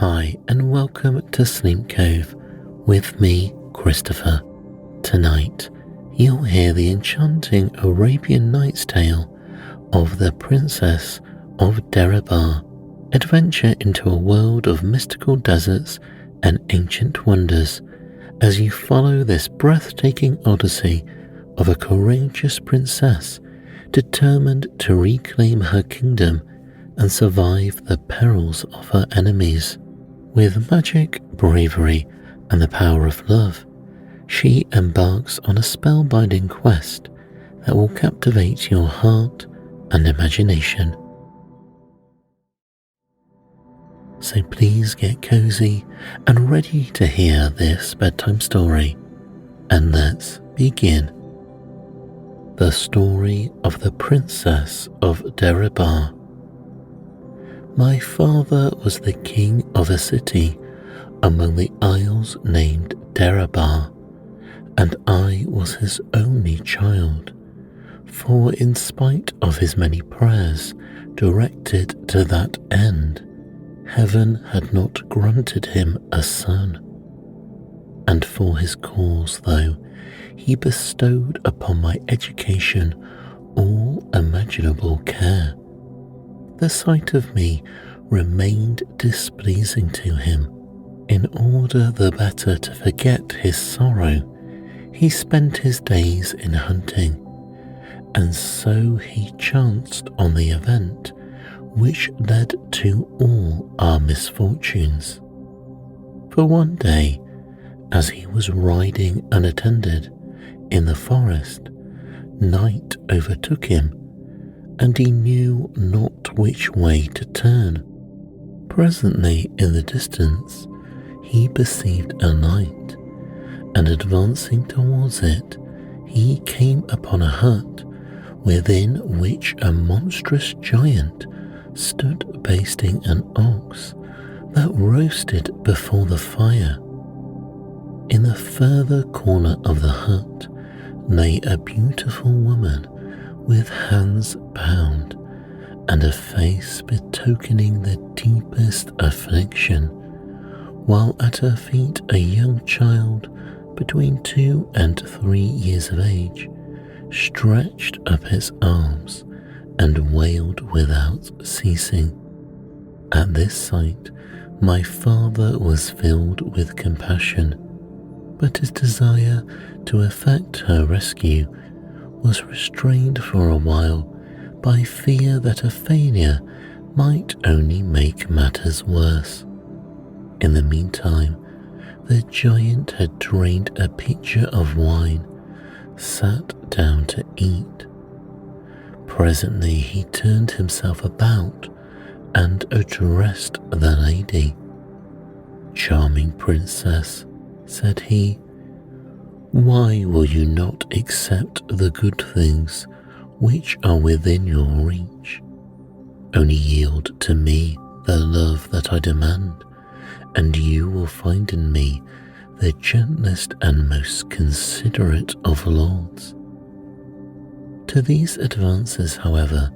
Hi and welcome to Sleep Cove with me, Christopher. Tonight, you'll hear the enchanting Arabian Nights tale of the Princess of Derybar. Adventure into a world of mystical deserts and ancient wonders as you follow this breathtaking odyssey of a courageous princess determined to reclaim her kingdom and survive the perils of her enemies. With magic, bravery, and the power of love, she embarks on a spellbinding quest that will captivate your heart and imagination. So please get cozy and ready to hear this bedtime story, and let's begin. The story of the Princess of Derybar. My father was the king of a city among the isles named Deryabar, and I was his only child, for in spite of his many prayers directed to that end, heaven had not granted him a son. And for his cause, though, he bestowed upon my education all imaginable care. The sight of me remained displeasing to him. In order the better to forget his sorrow, he spent his days in hunting, and so he chanced on the event which led to all our misfortunes. For one day, as he was riding unattended in the forest, night overtook him, and he knew not which way to turn. Presently in the distance he perceived a light, and advancing towards it, he came upon a hut within which a monstrous giant stood basting an ox that roasted before the fire. In the further corner of the hut lay a beautiful woman with hands bound and a face betokening the deepest affliction, while at her feet a young child between 2 and 3 years of age stretched up his arms and wailed without ceasing. At this sight, my father was filled with compassion, but his desire to effect her rescue was restrained for a while by fear that a failure might only make matters worse. In the meantime, the giant had drained a pitcher of wine, sat down to eat. Presently he turned himself about and addressed the lady. "Charming princess," said he, "why will you not accept the good things which are within your reach? Only yield to me the love that I demand, and you will find in me the gentlest and most considerate of lords." To these advances, however,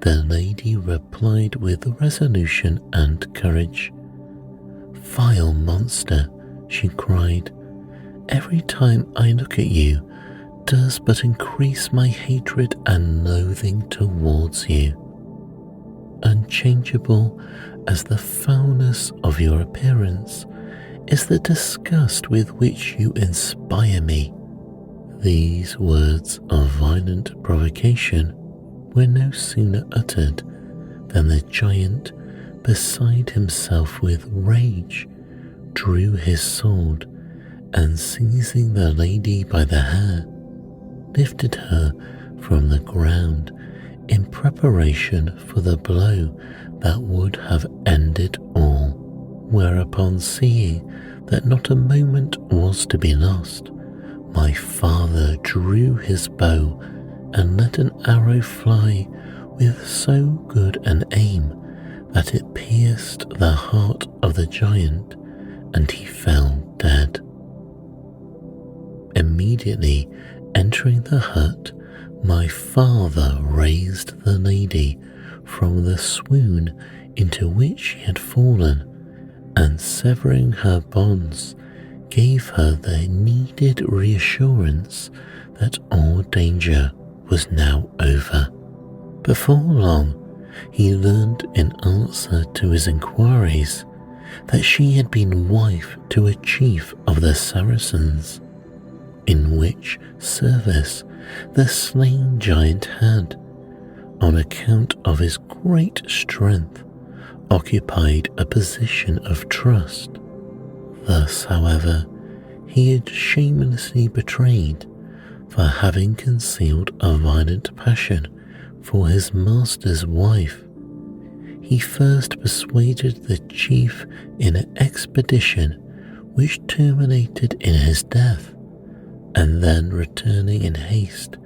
the lady replied with resolution and courage. "Vile monster," she cried, "every time I look at you does but increase my hatred and loathing towards you. Unchangeable as the foulness of your appearance is the disgust with which you inspire me." These words of violent provocation were no sooner uttered than the giant, beside himself with rage, drew his sword and, seizing the lady by the hair, lifted her from the ground in preparation for the blow that would have ended all. Whereupon, seeing that not a moment was to be lost, my father drew his bow and let an arrow fly with so good an aim that it pierced the heart of the giant, and he fell dead. Immediately entering the hut, my father raised the lady from the swoon into which she had fallen, and severing her bonds gave her the needed reassurance that all danger was now over. Before long, he learned in answer to his inquiries that she had been wife to a chief of the Saracens, in which service the slain giant had, on account of his great strength, occupied a position of trust. Thus, however, he had shamelessly betrayed for having concealed a violent passion for his master's wife. He first persuaded the chief in an expedition which terminated in his death, and then returning in haste,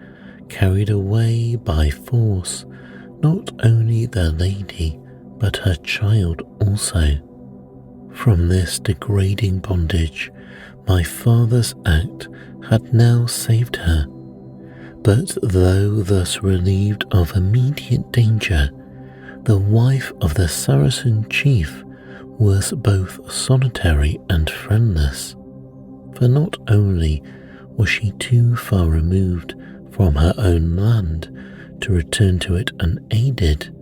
carried away by force not only the lady but her child also. From this degrading bondage, my father's act had now saved her, but though thus relieved of immediate danger, the wife of the Saracen chief was both solitary and friendless, for not only was she too far removed from her own land to return to it unaided,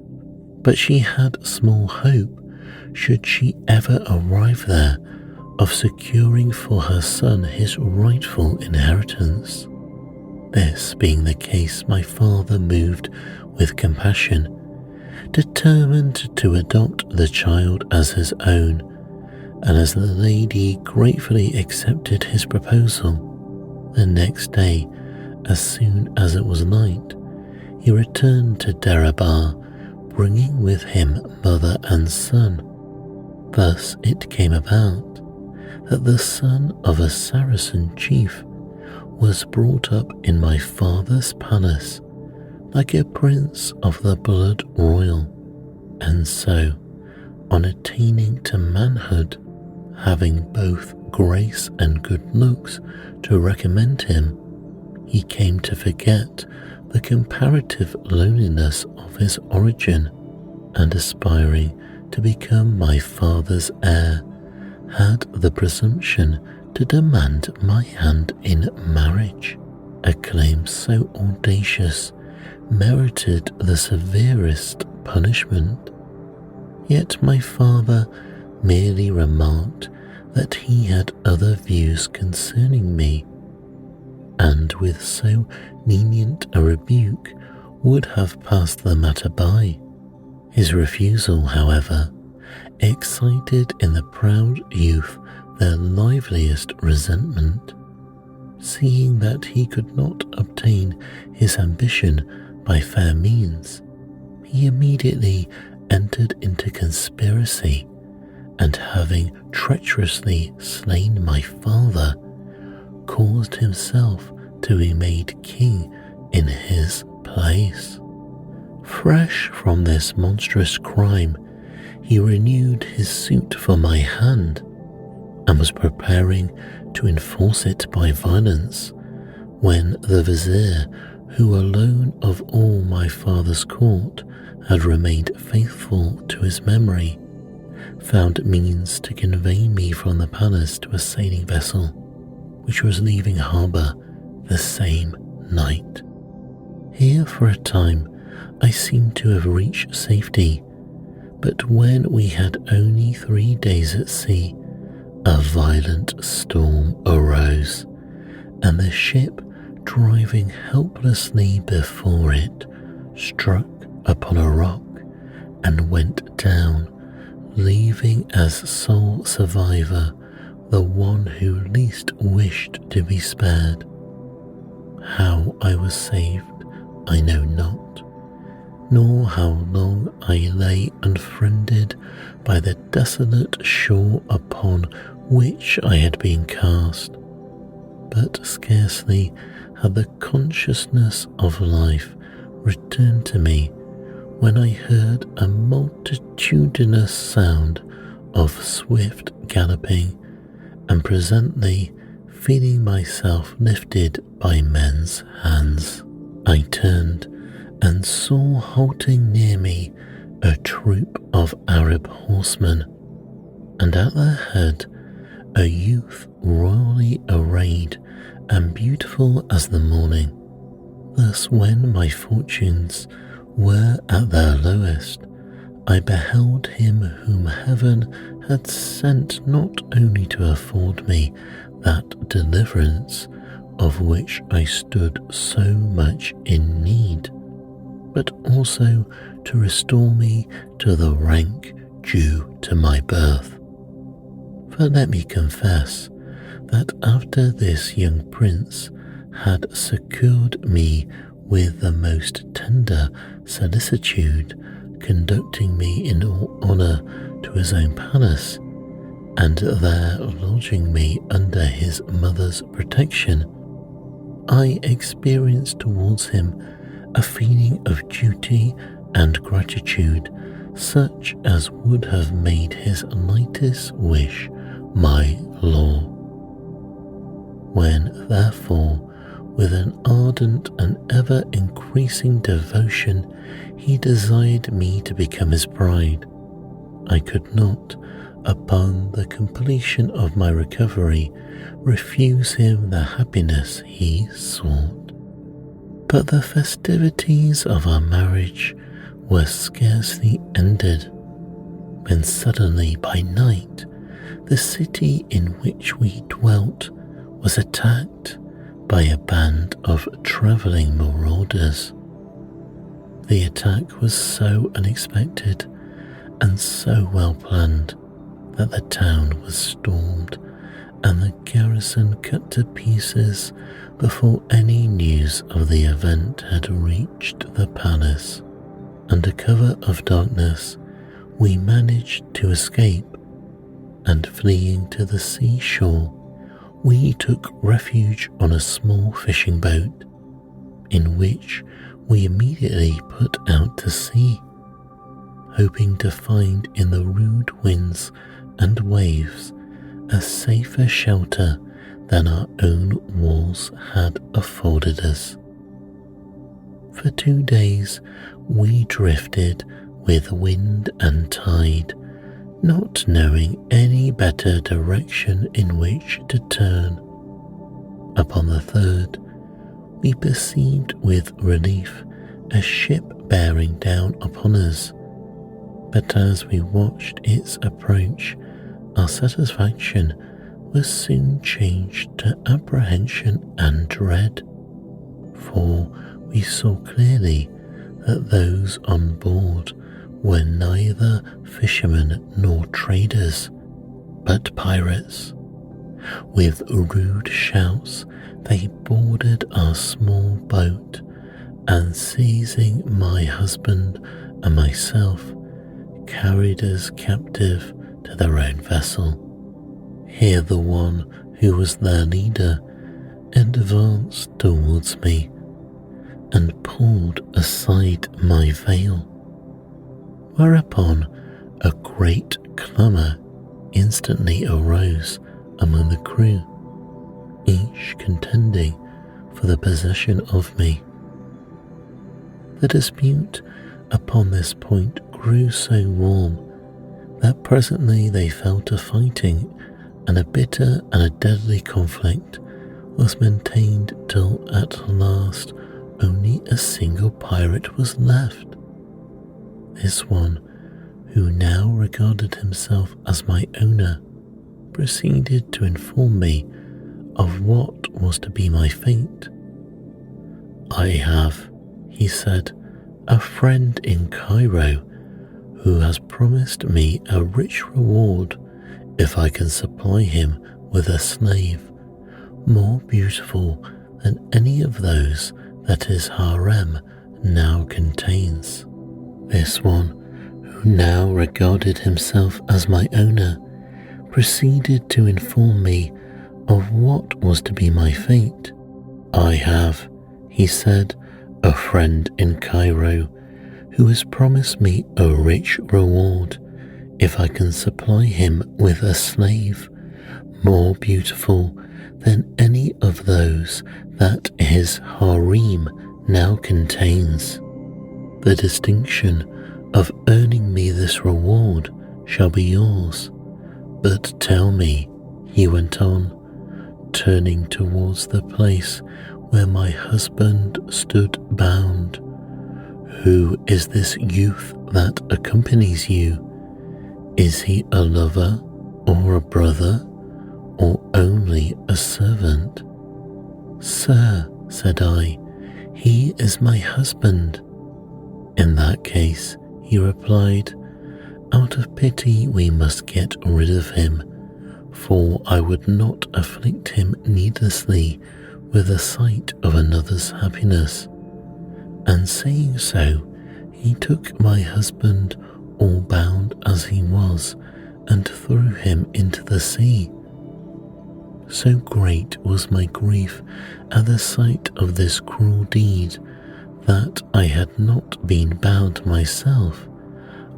but she had small hope, should she ever arrive there, of securing for her son his rightful inheritance. This being the case, my father, moved with compassion, determined to adopt the child as his own, and as the lady gratefully accepted his proposal, the next day, as soon as it was light, he returned to Deryabar, bringing with him mother and son. Thus it came about that the son of a Saracen chief was brought up in my father's palace like a prince of the blood royal, and so, on attaining to manhood, having both grace and good looks to recommend him, he came to forget the comparative loneliness of his origin, and aspiring to become my father's heir, had the presumption to demand my hand in marriage. A claim so audacious merited the severest punishment. Yet my father merely remarked that he had other views concerning me, and with so lenient a rebuke would have passed the matter by. His refusal, however, excited in the proud youth their liveliest resentment. Seeing that he could not obtain his ambition by fair means, he immediately entered into conspiracy, and having treacherously slain my father, caused himself to be made king in his place. Fresh from this monstrous crime, he renewed his suit for my hand, and was preparing to enforce it by violence, when the vizier, who alone of all my father's court had remained faithful to his memory, found means to convey me from the palace to a sailing vessel, which was leaving harbour the same night. Here for a time I seemed to have reached safety, but when we had only 3 days at sea, a violent storm arose, and the ship, driving helplessly before it, struck upon a rock and went down, leaving as sole survivor the one who least wished to be spared. How I was saved, I know not, nor how long I lay unfriended by the desolate shore upon which I had been cast, but scarcely had the consciousness of life returned to me when I heard a multitudinous sound of swift galloping, and presently, feeling myself lifted by men's hands, I turned and saw halting near me a troop of Arab horsemen. and at their head a youth royally arrayed and beautiful as the morning. Thus, when my fortunes were at their lowest, I beheld him whom heaven had sent not only to afford me that deliverance of which I stood so much in need, but also to restore me to the rank due to my birth. For let me confess that after this young prince had secured me with the most tender solicitude, conducting me in all honour to his own palace, and there lodging me under his mother's protection, I experienced towards him a feeling of duty and gratitude such as would have made his lightest wish my law. When, therefore, with an ardent and ever-increasing devotion, he desired me to become his bride, I could not, upon the completion of my recovery, refuse him the happiness he sought. But the festivities of our marriage were scarcely ended, when suddenly by night the city in which we dwelt was attacked by a band of travelling marauders. The attack was so unexpected and so well planned that the town was stormed and the garrison cut to pieces before any news of the event had reached the palace. Under cover of darkness, we managed to escape, and fleeing to the seashore, we took refuge on a small fishing boat, in which we immediately put out to sea, hoping to find in the rude winds and waves a safer shelter than our own walls had afforded us. For 2 days we drifted with wind and tide, not knowing any better direction in which to turn. Upon the 3rd, we perceived with relief a ship bearing down upon us, but as we watched its approach, our satisfaction was soon changed to apprehension and dread, for we saw clearly that those on board were neither fishermen nor traders, but pirates. With rude shouts, they boarded our small boat, and seizing my husband and myself, carried us captive to their own vessel. Here the one who was their leader advanced towards me and pulled aside my veil, whereupon a great clamour instantly arose among the crew, each contending for the possession of me. The dispute upon this point grew so warm that presently they fell to fighting, and a bitter and a deadly conflict was maintained till at last only a single pirate was left. This one, who now regarded himself as my owner, proceeded to inform me of what was to be my fate. "I have," he said, "a friend in Cairo who has promised me a rich reward if I can supply him with a slave more beautiful than any of those that his harem now contains." This one, who now regarded himself as my owner, proceeded to inform me of what was to be my fate. "I have," he said, "a friend in Cairo who has promised me a rich reward if I can supply him with a slave more beautiful than any of those that his harem now contains. The distinction of earning me this reward shall be yours, But tell me, he went on, turning towards the place where my husband stood bound, who is this youth that accompanies you? Is he a lover, or a brother, or only a servant? Sir, said I, he is my husband. In that case, he replied, out of pity we must get rid of him, for I would not afflict him needlessly with the sight of another's happiness. And saying so, he took my husband, all bound as he was, and threw him into the sea. So great was my grief at the sight of this cruel deed, that I had not been bound myself,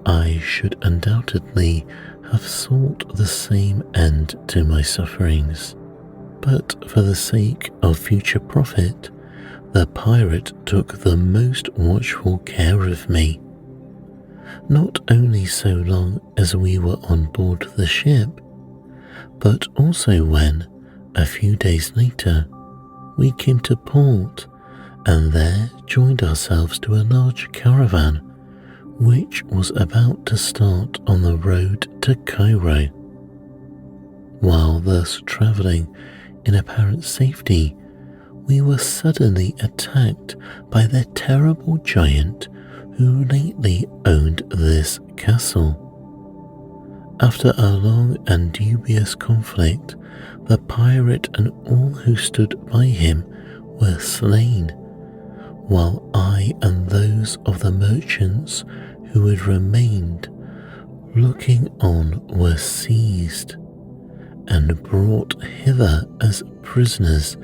I should undoubtedly have sought the same end to my sufferings. But for the sake of future profit, the pirate took the most watchful care of me. Not only so long as we were on board the ship, but also when, a few days later, we came to port and there joined ourselves to a large caravan which was about to start on the road to Cairo. While thus travelling in apparent safety, we were suddenly attacked by the terrible giant who lately owned this castle. After a long and dubious conflict, the pirate and all who stood by him were slain, while I and those of the merchants who had remained looking on were seized and brought hither as prisoners,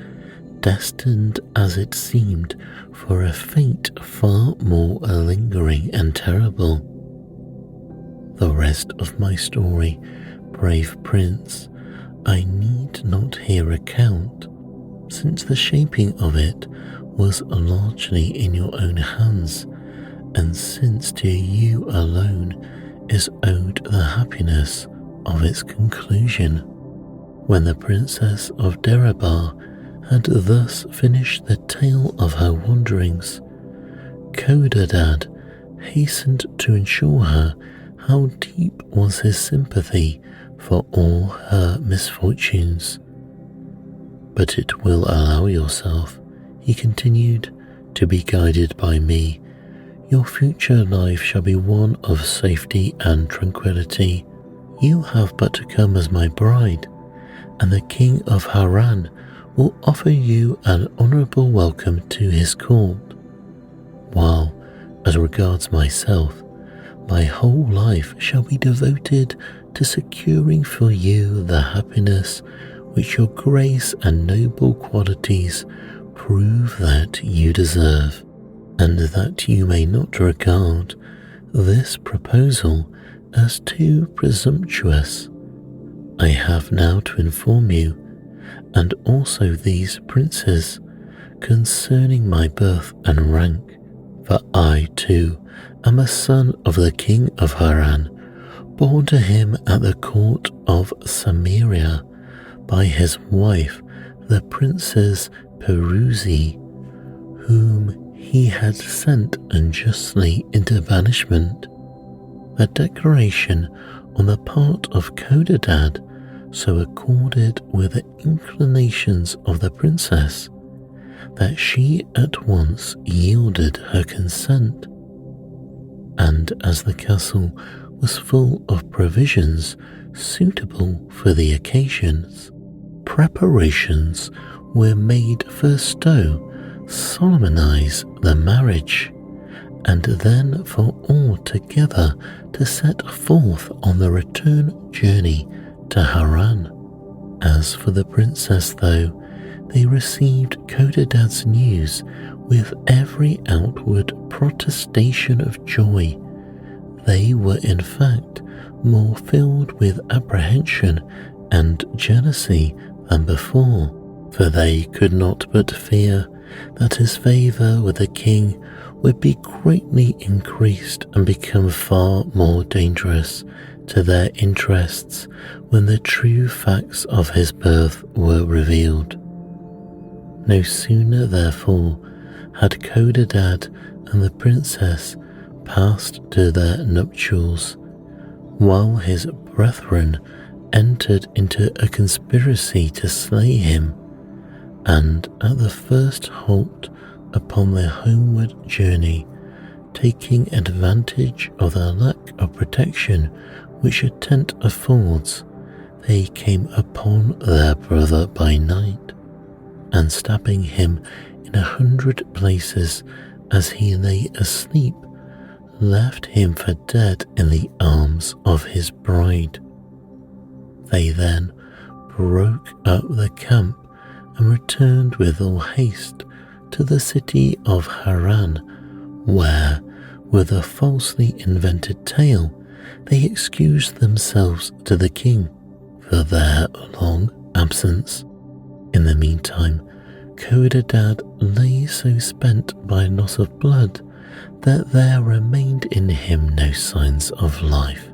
destined as it seemed for a fate far more lingering and terrible. The rest of my story, brave prince, I need not here recount, since the shaping of it was largely in your own hands, and since to you alone is owed the happiness of its conclusion. When the Princess of Derybar had thus finished the tale of her wanderings, Codadad hastened to assure her how deep was his sympathy for all her misfortunes. But it will allow yourself, he continued, to be guided by me. Your future life shall be one of safety and tranquility. You have but to come as my bride, and the king of Haran will offer you an honourable welcome to his court, while, as regards myself, my whole life shall be devoted to securing for you the happiness which your grace and noble qualities prove that you deserve, and that you may not regard this proposal as too presumptuous. I have now to inform you, and also these princes, concerning my birth and rank, for I too am a son of the king of Haran, born to him at the court of Samaria by his wife, the Princess Peruzi, whom he had sent unjustly into banishment. A declaration on the part of Codadad so accorded with the inclinations of the princess that she at once yielded her consent. And as the castle was full of provisions suitable for the occasions, preparations were made first to solemnize the marriage, and then for all together to set forth on the return journey to Haran. As for the princess, though, they received Codadad's news with every outward protestation of joy. They were in fact more filled with apprehension and jealousy than before, for they could not but fear that his favour with the king would be greatly increased and become far more dangerous to their interests when the true facts of his birth were revealed. No sooner, therefore, had Codadad and the princess passed to their nuptials, while his brethren entered into a conspiracy to slay him, and at the first halt upon their homeward journey, taking advantage of the lack of protection which a tent affords, they came upon their brother by night, and stabbing him in 100 places as he lay asleep, left him for dead in the arms of his bride. They then broke up the camp and returned with all haste to the city of Haran, where, with a falsely invented tale, they excused themselves to the king for their long absence. In the meantime, Codadad lay so spent by loss of blood that there remained in him no signs of life.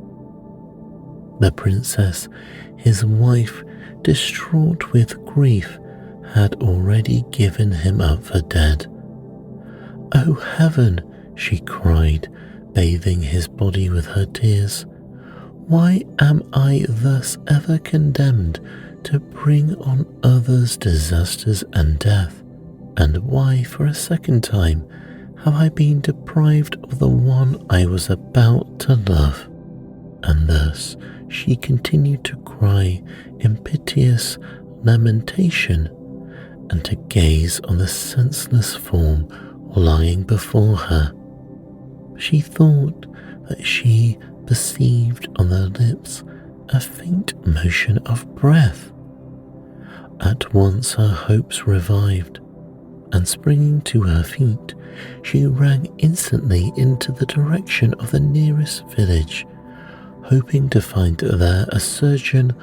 The princess, his wife, distraught with grief, had already given him up for dead. "O heaven," she cried, bathing his body with her tears, "why am I thus ever condemned to bring on others disasters and death? And why, for a second time, have I been deprived of the one I was about to love?" And thus she continued to cry in piteous lamentation, and to gaze on the senseless form lying before her. She thought that she perceived on the lips a faint motion of breath. At once her hopes revived, and springing to her feet, she ran instantly into the direction of the nearest village, hoping to find there a surgeon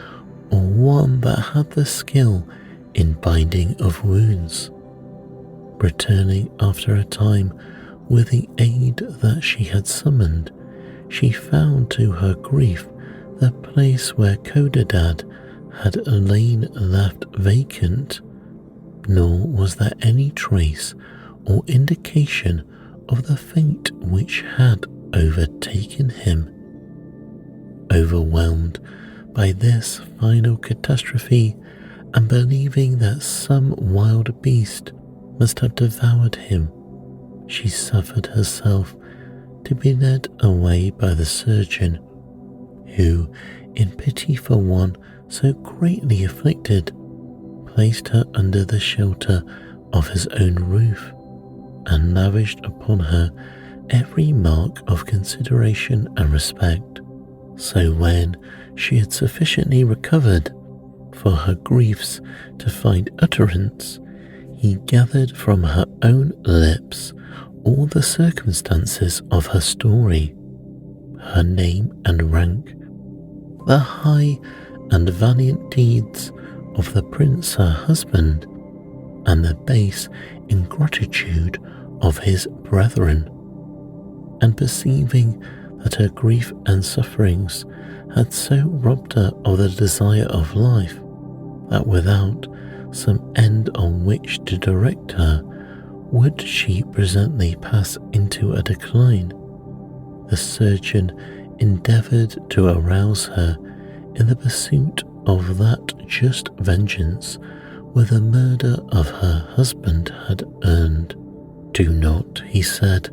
or one that had the skill in binding of wounds. Returning after a time with the aid that she had summoned, she found to her grief the place where Codadad had lain left vacant, nor was there any trace or indication of the fate which had overtaken him. Overwhelmed by this final catastrophe, and believing that some wild beast must have devoured him, she suffered herself to be led away by the surgeon, who, in pity for one so greatly afflicted, placed her under the shelter of his own roof, and lavished upon her every mark of consideration and respect. So when she had sufficiently recovered for her griefs to find utterance, he gathered from her own lips all the circumstances of her story, her name and rank, the high and valiant deeds of the prince her husband, and the base ingratitude of his brethren, and perceiving that her grief and sufferings had so robbed her of the desire of life, that without some end on which to direct her, would she presently pass into a decline, the surgeon endeavoured to arouse her in the pursuit of that just vengeance which the murder of her husband had earned. "Do not," he said,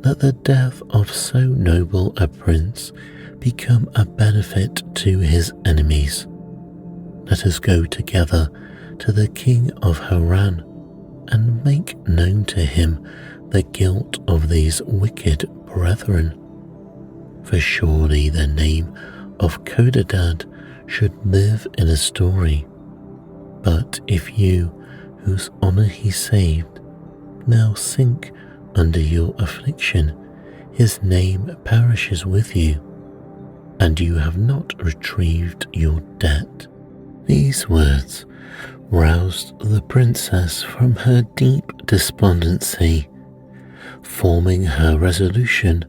"let the death of so noble a prince become a benefit to his enemies. Let us go together to the king of Haran, and make known to him the guilt of these wicked brethren. For surely the name of Codadad should live in a story. But if you, whose honour he saved, now sink under your affliction, his name perishes with you, and you have not retrieved your debt." These words roused the princess from her deep despondency. Forming her resolution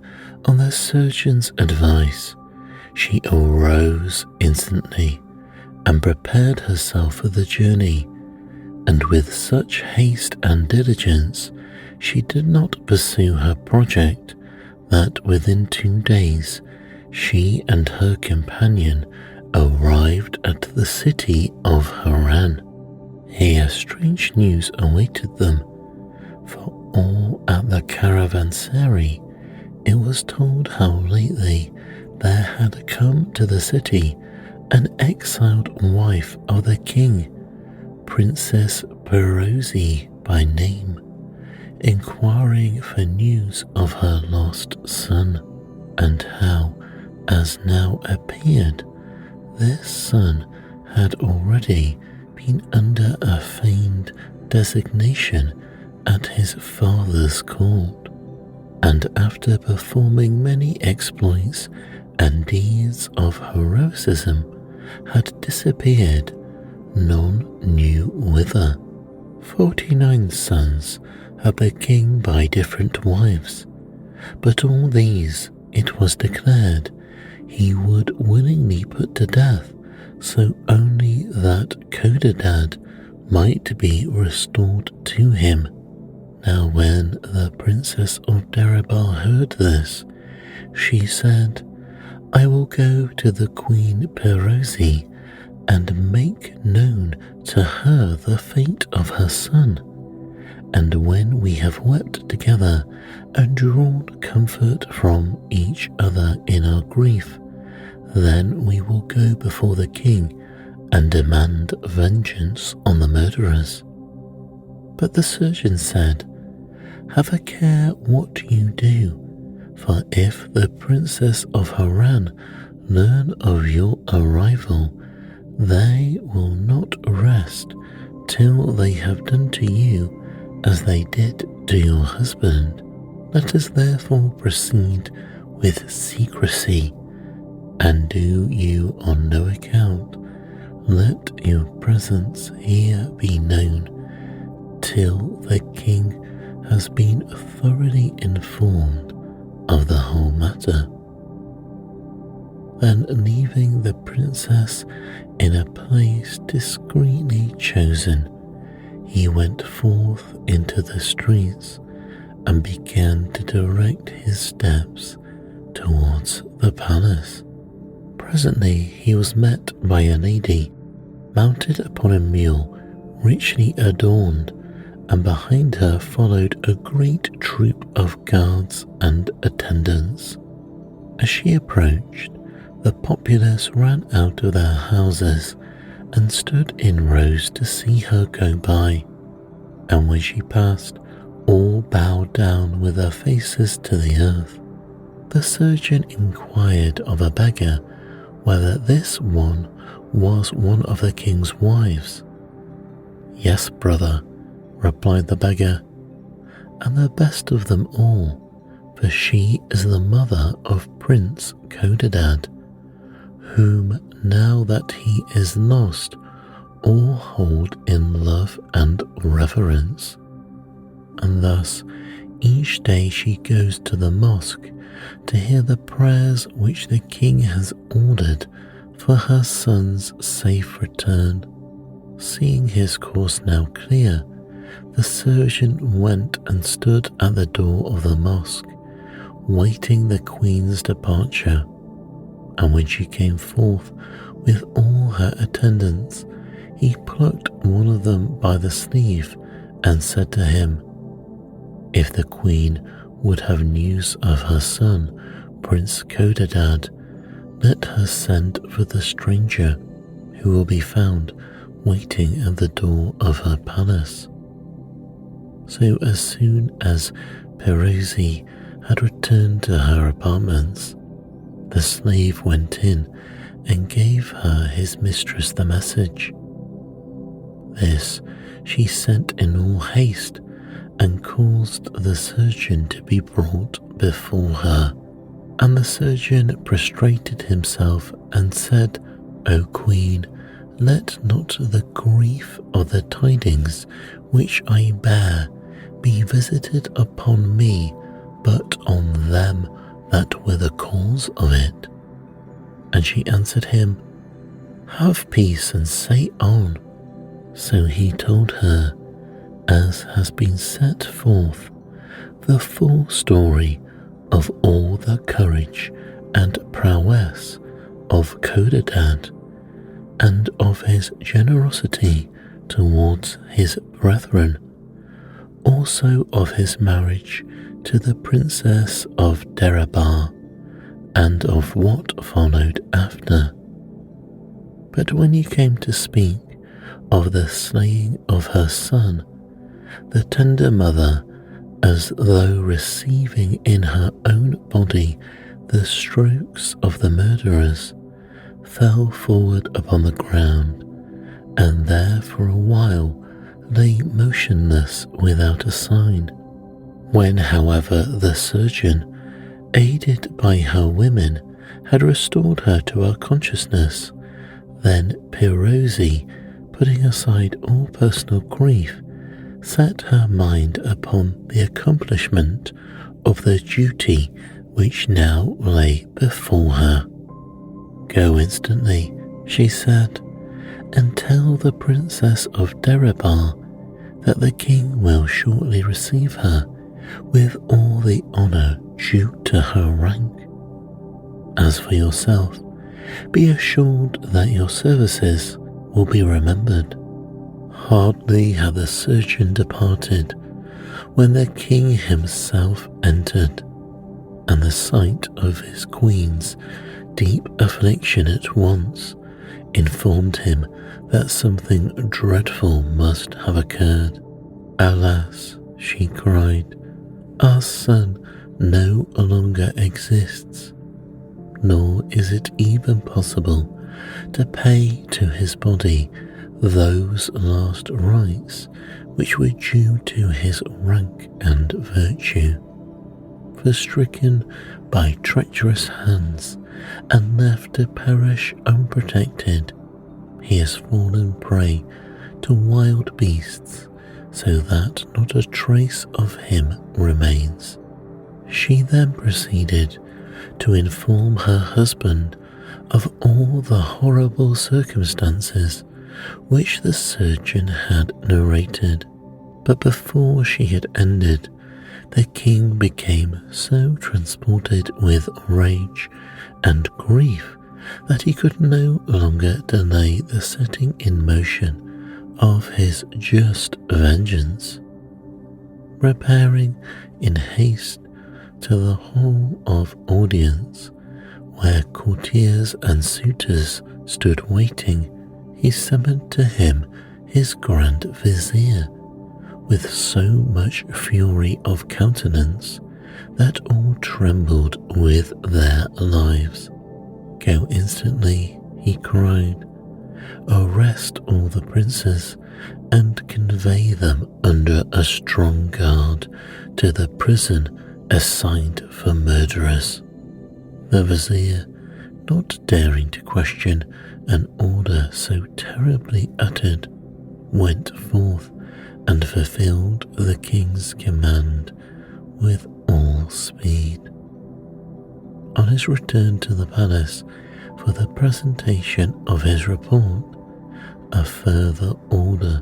on the surgeon's advice, She arose instantly and prepared herself for the journey, and with such haste and diligence she did not pursue her project that within 2 days she and her companion arrived at the city of Haran. Here strange news awaited them, for all at the caravanserai it was told how lately there had come to the city an exiled wife of the king, Princess Perosi by name, inquiring for news of her lost son, and how, as now appeared, this son had already been under a feigned designation at his father's court, and after performing many exploits and deeds of heroism, had disappeared, none knew whither. 49 sons had the king by different wives, but all these, it was declared, he would willingly put to death, so only that Codadad might be restored to him. Now when the Princess of Derybar heard this, she said, I will go to the Queen Perosi and make known to her the fate of her son, and when we have wept together and drawn comfort from each other in our grief, then we will go before the king and demand vengeance on the murderers. But the surgeon said, have a care what you do, for if the Princess of Haran learn of your arrival, they will not rest till they have done to you as they did to your husband. Let us therefore proceed with secrecy, and do you on no account let your presence here be known till the king has been thoroughly informed of the whole matter. Then, leaving the princess in a place discreetly chosen, he went forth into the streets and began to direct his steps towards the palace. Presently he was met by a lady mounted upon a mule richly adorned, and behind her followed a great troop of guards and attendants. As she approached, the populace ran out of their houses and stood in rows to see her go by, and when she passed, all bowed down with their faces to the earth. The surgeon inquired of a beggar whether this one was one of the king's wives. Yes, brother, replied the beggar, and the best of them all, for she is the mother of Prince Codadad, whom now that he is lost, all hold in love and reverence. And thus each day she goes to the mosque to hear the prayers which the king has ordered for her son's safe return. Seeing his course now clear, the surgeon went and stood at the door of the mosque, waiting the queen's departure. And when she came forth with all her attendants, he plucked one of them by the sleeve and said to him, if the queen would have news of her son, Prince Codadad, let her send for the stranger, who will be found waiting at the door of her palace. So as soon as Perosi had returned to her apartments, the slave went in and gave her his mistress the message. This she sent in all haste and caused the surgeon to be brought before her. And the surgeon prostrated himself and said, O Queen, let not the grief of the tidings which I bear be visited upon me, but on them that were the cause of it. And she answered him, "Have peace and say on." So he told her, as has been set forth, the full story of all the courage and prowess of Codadad, and of his generosity towards his brethren, also of his marriage to the Princess of Derybar, and of what followed after. But when he came to speak of the slaying of her son, the tender mother, as though receiving in her own body the strokes of the murderers, fell forward upon the ground, and there for a while lay motionless without a sign. When, however, the surgeon, aided by her women, had restored her to her consciousness, then Pirosi, putting aside all personal grief, set her mind upon the accomplishment of the duty which now lay before her. "Go instantly," she said, "and tell the Princess of Derybar that the king will shortly receive her with all the honour due to her rank. As for yourself, be assured that your services will be remembered." Hardly had the surgeon departed when the king himself entered, and the sight of his queen's deep affliction at once informed him that something dreadful must have occurred. "Alas," she cried, "our son no longer exists, nor is it even possible to pay to his body those last rites which were due to his rank and virtue. For stricken by treacherous hands and left to perish unprotected, he has fallen prey to wild beasts, so that not a trace of him remains." She then proceeded to inform her husband of all the horrible circumstances which the surgeon had narrated. But before she had ended, the king became so transported with rage and grief that he could no longer delay the setting in motion of his just vengeance. Repairing in haste to the hall of audience, where courtiers and suitors stood waiting, he summoned to him his grand vizier with so much fury of countenance that all trembled with their lives. "Go instantly," he cried, "arrest all the princes and convey them under a strong guard to the prison assigned for murderers." The vizier, not daring to question an order so terribly uttered, went forth and fulfilled the king's command with all speed. On his return to the palace for the presentation of his report, a further order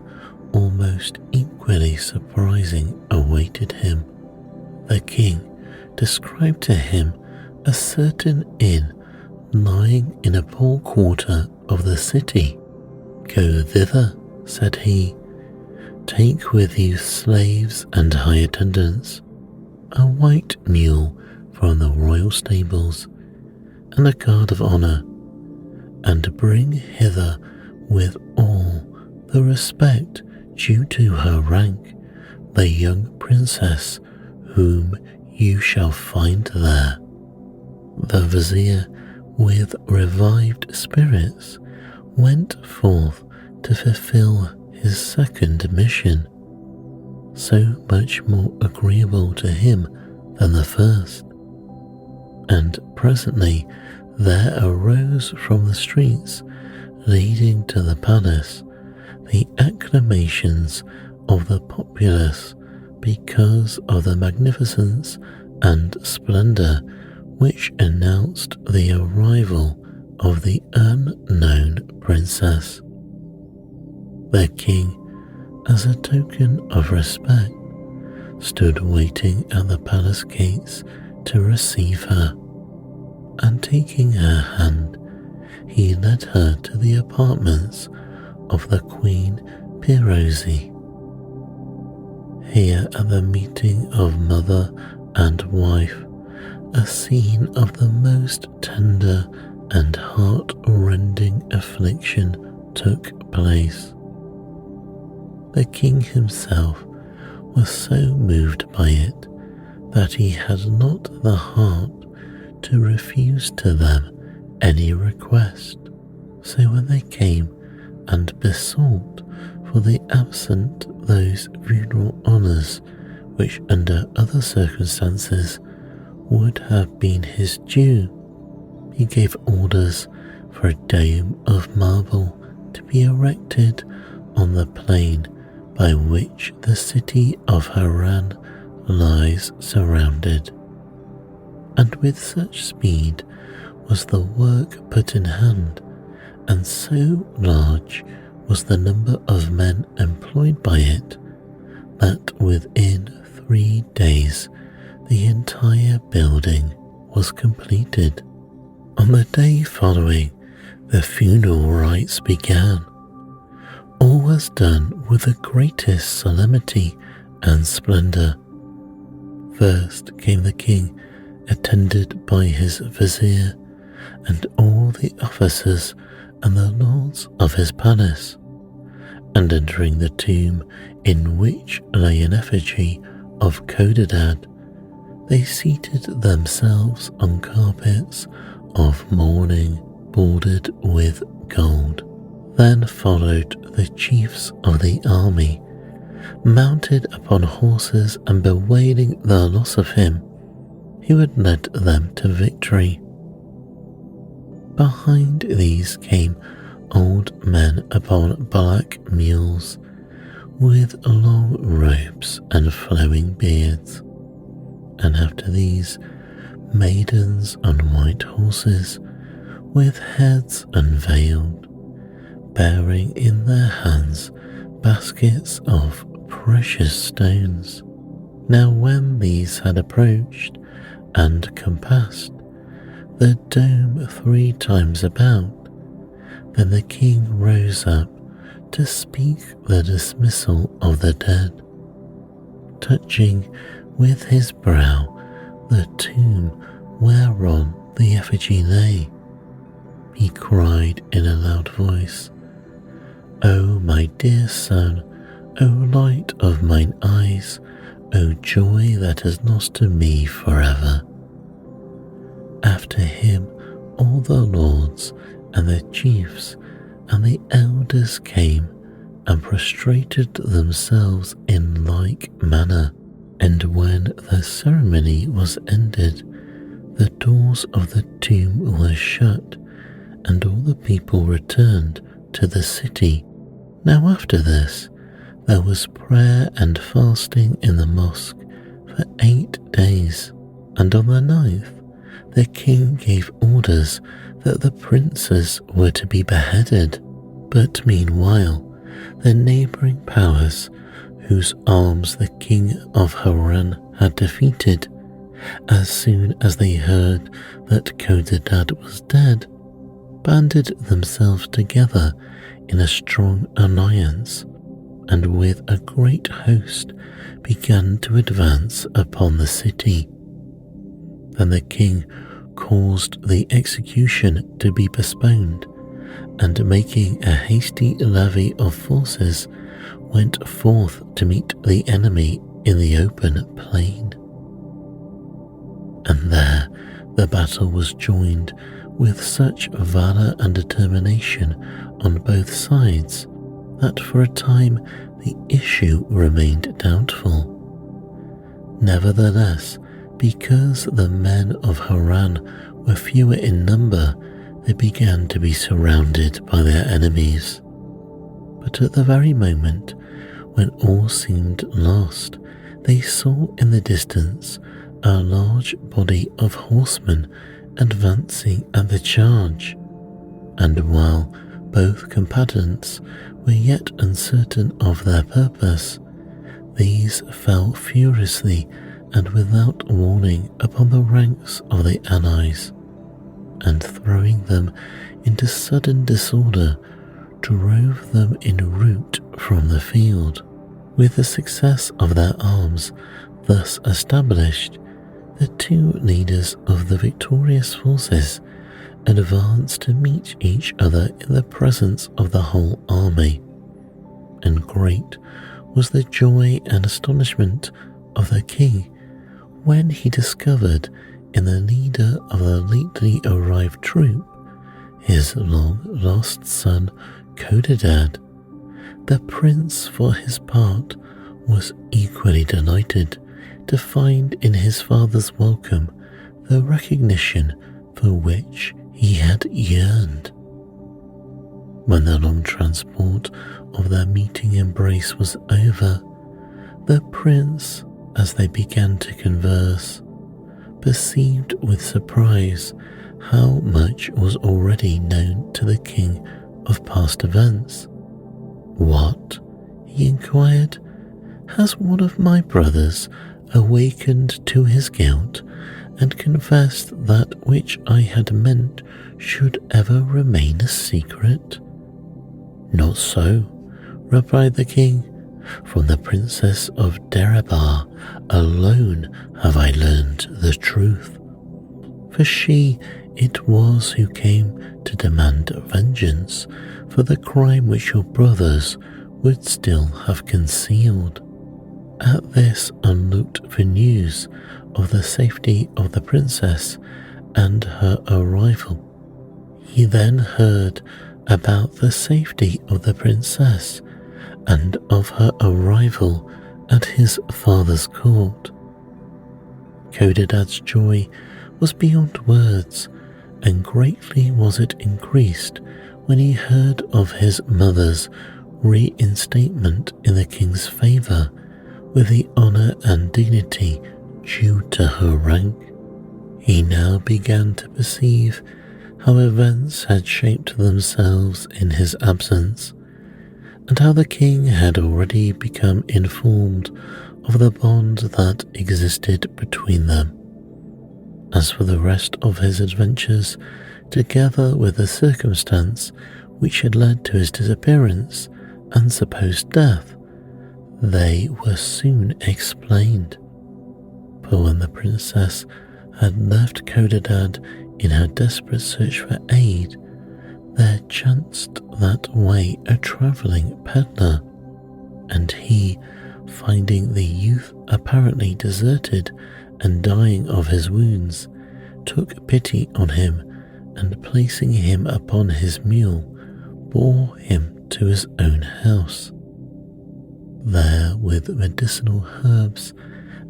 almost equally surprising awaited him. The king described to him a certain inn lying in a poor quarter of the city. "Go thither," said he. "Take with you slaves and high attendants, a white mule from the royal stables, and a guard of honour, and bring hither with all the respect due to her rank the young princess whom you shall find there." The vizier, with revived spirits, went forth to fulfill his second mission, so much more agreeable to him than the first. And presently there arose from the streets leading to the palace the acclamations of the populace because of the magnificence and splendour which announced the arrival of the unknown princess. The king, as a token of respect, stood waiting at the palace gates to receive her, and taking her hand, he led her to the apartments of the Queen Pirosi. Here at the meeting of mother and wife, a scene of the most tender and heart-rending affliction took place. The king himself was so moved by it that he had not the heart to refuse to them any request. So when they came and besought for the absent those funeral honours which under other circumstances would have been his due, he gave orders for a dome of marble to be erected on the plain by which the city of Haran lies surrounded. And with such speed was the work put in hand, and so large was the number of men employed by it, that within 3 days the entire building was completed. On the day following, the funeral rites began. All was done with the greatest solemnity and splendour. First came the king, attended by his vizier and all the officers and the lords of his palace, and entering the tomb in which lay an effigy of Codadad, they seated themselves on carpets of mourning bordered with gold. Then followed the chiefs of the army, mounted upon horses and bewailing the loss of him who had led them to victory. Behind these came old men upon black mules, with long robes and flowing beards, and after these, maidens on white horses, with heads unveiled, bearing in their hands baskets of precious stones. Now when these had approached and compassed the dome 3 times about, then the king rose up to speak the dismissal of the dead, touching with his brow the tomb whereon the effigy lay. He cried in a loud voice, "O my dear son, O light of mine eyes, O joy that is lost to me forever." After him all the lords and the chiefs and the elders came and prostrated themselves in like manner. And when the ceremony was ended, the doors of the tomb were shut, and all the people returned to the city. Now after this, there was prayer and fasting in the mosque for 8 days, and on the 9th, the king gave orders that the princes were to be beheaded. But meanwhile, the neighbouring powers, whose arms the king of Haran had defeated, as soon as they heard that Codadad was dead, banded themselves together in a strong alliance, and with a great host began to advance upon the city. Then the king caused the execution to be postponed, and making a hasty levy of forces, went forth to meet the enemy in the open plain. And there the battle was joined with such valour and determination on both sides that for a time the issue remained doubtful. Nevertheless, because the men of Haran were fewer in number, they began to be surrounded by their enemies. But at the very moment when all seemed lost, they saw in the distance a large body of horsemen advancing at the charge. And while both combatants were yet uncertain of their purpose, these fell furiously and without warning upon the ranks of the allies, and throwing them into sudden disorder, drove them en route from the field. With the success of their arms thus established, the two leaders of the victorious forces advanced to meet each other in the presence of the whole army, and great was the joy and astonishment of the king when he discovered in the leader of the lately arrived troop his long-lost son Codadad. The prince, for his part, was equally delighted to find in his father's welcome the recognition for which he had yearned. When the long transport of their meeting embrace was over, the prince, as they began to converse, perceived with surprise how much was already known to the king of past events. "What?" he inquired. "Has one of my brothers awakened to his guilt and confessed that which I had meant should ever remain a secret?" "Not so," replied the king. "From the Princess of Derybar alone have I learned the truth. For she it was who came to demand vengeance for the crime which your brothers would still have concealed." At this unlooked for news of the safety of the princess and her arrival, he then heard about the safety of the princess and of her arrival at his father's court. Codadad's joy was beyond words, and greatly was it increased when he heard of his mother's reinstatement in the king's favour with the honour and dignity due to her rank. He now began to perceive how events had shaped themselves in his absence, and how the king had already become informed of the bond that existed between them. As for the rest of his adventures, together with the circumstance which had led to his disappearance and supposed death, they were soon explained. For when the princess had left Codadad in her desperate search for aid, there chanced that way a travelling peddler, and he, finding the youth apparently deserted and dying of his wounds, took pity on him, and placing him upon his mule, bore him to his own house. There, with medicinal herbs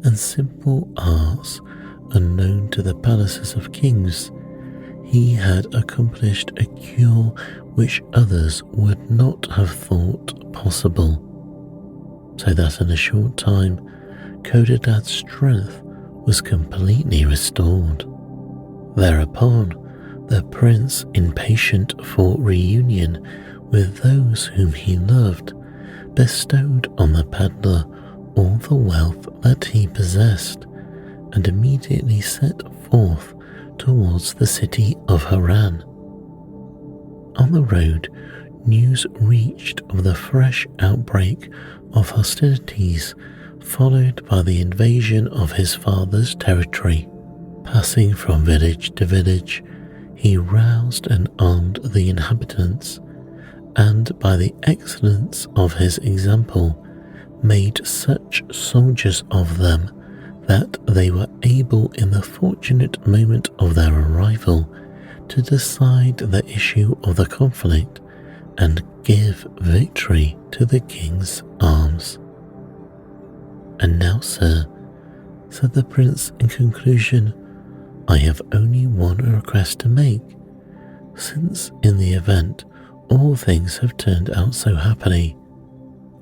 and simple arts unknown to the palaces of kings, he had accomplished a cure which others would not have thought possible, so that in a short time Codadad's strength was completely restored. Thereupon, the prince, impatient for reunion with those whom he loved, bestowed on the peddler all the wealth that he possessed, and immediately set forth towards the city of Haran. On the road, news reached of the fresh outbreak of hostilities, followed by the invasion of his father's territory. Passing from village to village, he roused and armed the inhabitants, and by the excellence of his example, made such soldiers of them that they were able in the fortunate moment of their arrival to decide the issue of the conflict and give victory to the king's arms. "And now, sir," said the prince in conclusion, "I have only one request to make, since in the event all things have turned out so happily.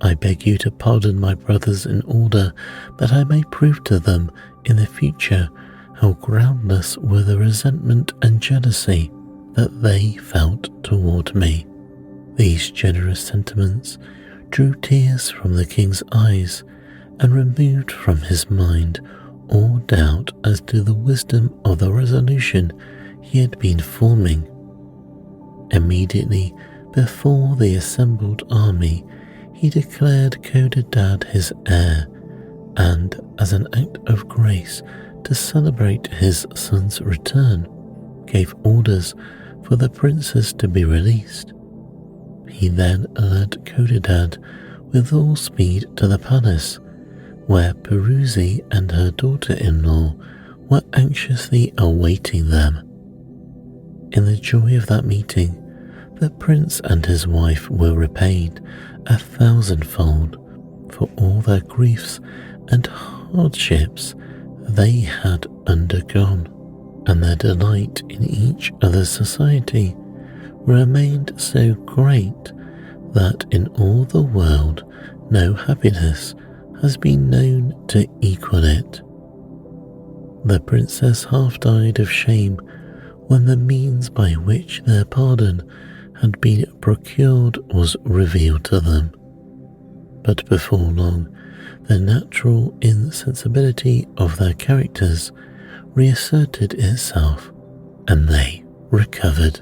I beg you to pardon my brothers in order that I may prove to them in the future how groundless were the resentment and jealousy that they felt toward me. These generous sentiments drew tears from the king's eyes and removed from his mind all doubt as to the wisdom of the resolution he had been forming. Immediately before the assembled army, he declared Codadad his heir, and as an act of grace to celebrate his son's return, gave orders for the princess to be released. He then led Codadad with all speed to the palace, where Peruzzi and her daughter-in-law were anxiously awaiting them. In the joy of that meeting, the prince and his wife were repaid 1,000-fold for all their griefs and hardships they had undergone, and their delight in each other's society remained so great that in all the world no happiness has been known to equal it. The princess half died of shame when the means by which their pardon had been procured was revealed to them. But before long, the natural insensibility of their characters reasserted itself, and they recovered.